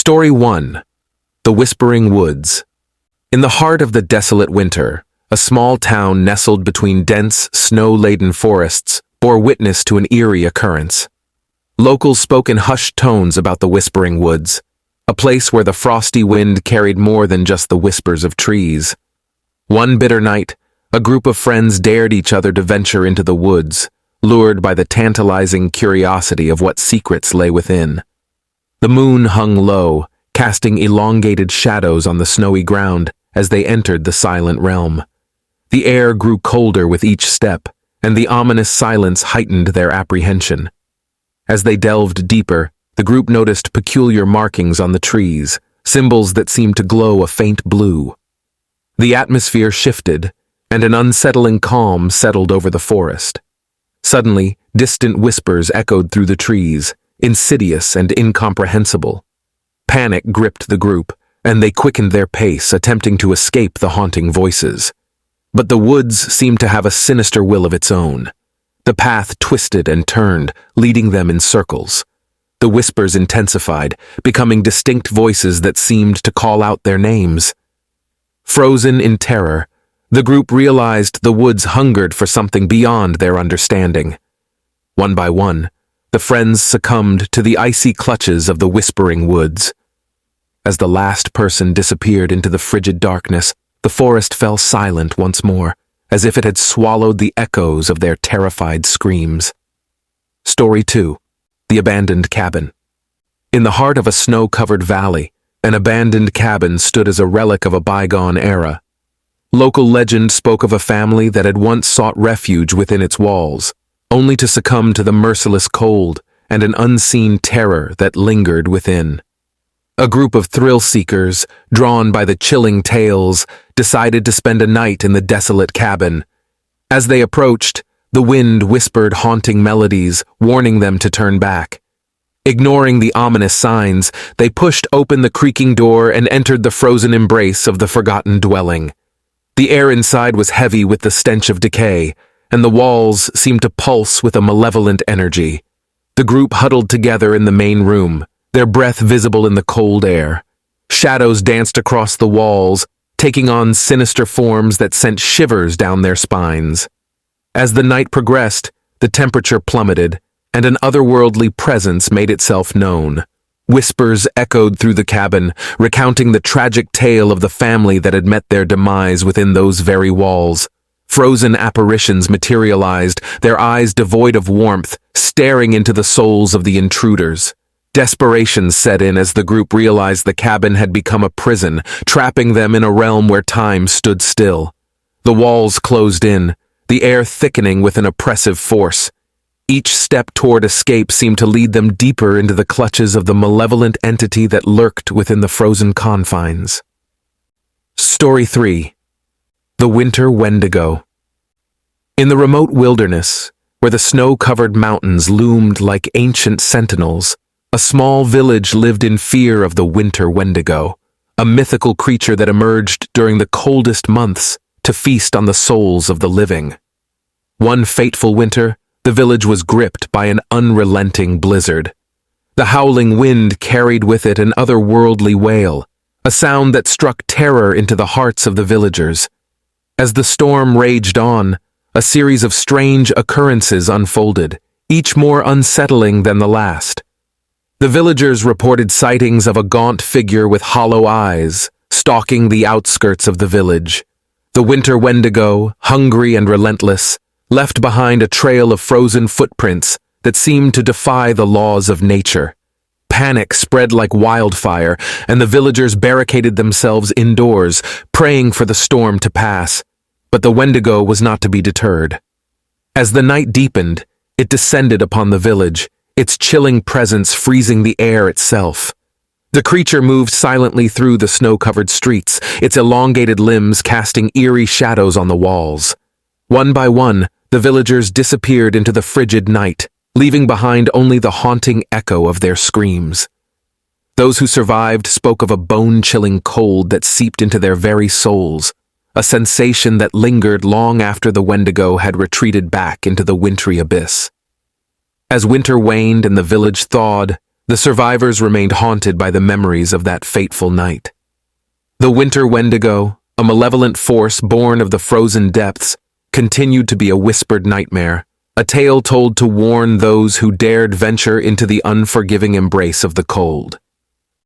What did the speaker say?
Story 1. The Whispering Woods. In the heart of the desolate winter, a small town nestled between dense, snow-laden forests bore witness to an eerie occurrence. Locals spoke in hushed tones about the Whispering Woods, a place where the frosty wind carried more than just the whispers of trees. One bitter night, a group of friends dared each other to venture into the woods, lured by the tantalizing curiosity of what secrets lay within. The moon hung low, casting elongated shadows on the snowy ground as they entered the silent realm. The air grew colder with each step, and the ominous silence heightened their apprehension. As they delved deeper, the group noticed peculiar markings on the trees, symbols that seemed to glow a faint blue. The atmosphere shifted, and an unsettling calm settled over the forest. Suddenly, distant whispers echoed through the trees, insidious and incomprehensible. Panic gripped the group, and they quickened their pace, attempting to escape the haunting voices. But the woods seemed to have a sinister will of its own. The path twisted and turned, leading them in circles. The whispers intensified, becoming distinct voices that seemed to call out their names. Frozen in terror, the group realized the woods hungered for something beyond their understanding. One by one, the friends succumbed to the icy clutches of the Whispering Woods. As the last person disappeared into the frigid darkness, the forest fell silent once more, as if it had swallowed the echoes of their terrified screams. Story 2. The Abandoned Cabin. In the heart of a snow-covered valley, an abandoned cabin stood as a relic of a bygone era. Local legend spoke of a family that had once sought refuge within its walls, only to succumb to the merciless cold and an unseen terror that lingered within. A group of thrill-seekers, drawn by the chilling tales, decided to spend a night in the desolate cabin. As they approached, the wind whispered haunting melodies, warning them to turn back. Ignoring the ominous signs, they pushed open the creaking door and entered the frozen embrace of the forgotten dwelling. The air inside was heavy with the stench of decay, and the walls seemed to pulse with a malevolent energy. The group huddled together in the main room, their breath visible in the cold air. Shadows danced across the walls, taking on sinister forms that sent shivers down their spines. As the night progressed, the temperature plummeted, and an otherworldly presence made itself known. Whispers echoed through the cabin, recounting the tragic tale of the family that had met their demise within those very walls. Frozen apparitions materialized, their eyes devoid of warmth, staring into the souls of the intruders. Desperation set in as the group realized the cabin had become a prison, trapping them in a realm where time stood still. The walls closed in, the air thickening with an oppressive force. Each step toward escape seemed to lead them deeper into the clutches of the malevolent entity that lurked within the frozen confines. Story 3. The Winter Wendigo. In the remote wilderness, where the snow-covered mountains loomed like ancient sentinels, a small village lived in fear of the Winter Wendigo, a mythical creature that emerged during the coldest months to feast on the souls of the living. One fateful winter, the village was gripped by an unrelenting blizzard. The howling wind carried with it an otherworldly wail, a sound that struck terror into the hearts of the villagers. As the storm raged on, a series of strange occurrences unfolded, each more unsettling than the last. The villagers reported sightings of a gaunt figure with hollow eyes, stalking the outskirts of the village. The Winter Wendigo, hungry and relentless, left behind a trail of frozen footprints that seemed to defy the laws of nature. Panic spread like wildfire, and the villagers barricaded themselves indoors, praying for the storm to pass. But the Wendigo was not to be deterred. As the night deepened, it descended upon the village, its chilling presence freezing the air itself. The creature moved silently through the snow-covered streets, its elongated limbs casting eerie shadows on the walls. One by one, the villagers disappeared into the frigid night, leaving behind only the haunting echo of their screams. Those who survived spoke of a bone-chilling cold that seeped into their very souls, a sensation that lingered long after the Wendigo had retreated back into the wintry abyss. As winter waned and the village thawed, The survivors remained haunted by the memories of that fateful night. The winter Wendigo, a malevolent force born of the frozen depths, continued to be a whispered nightmare, a tale told to warn those who dared venture into the unforgiving embrace of the cold.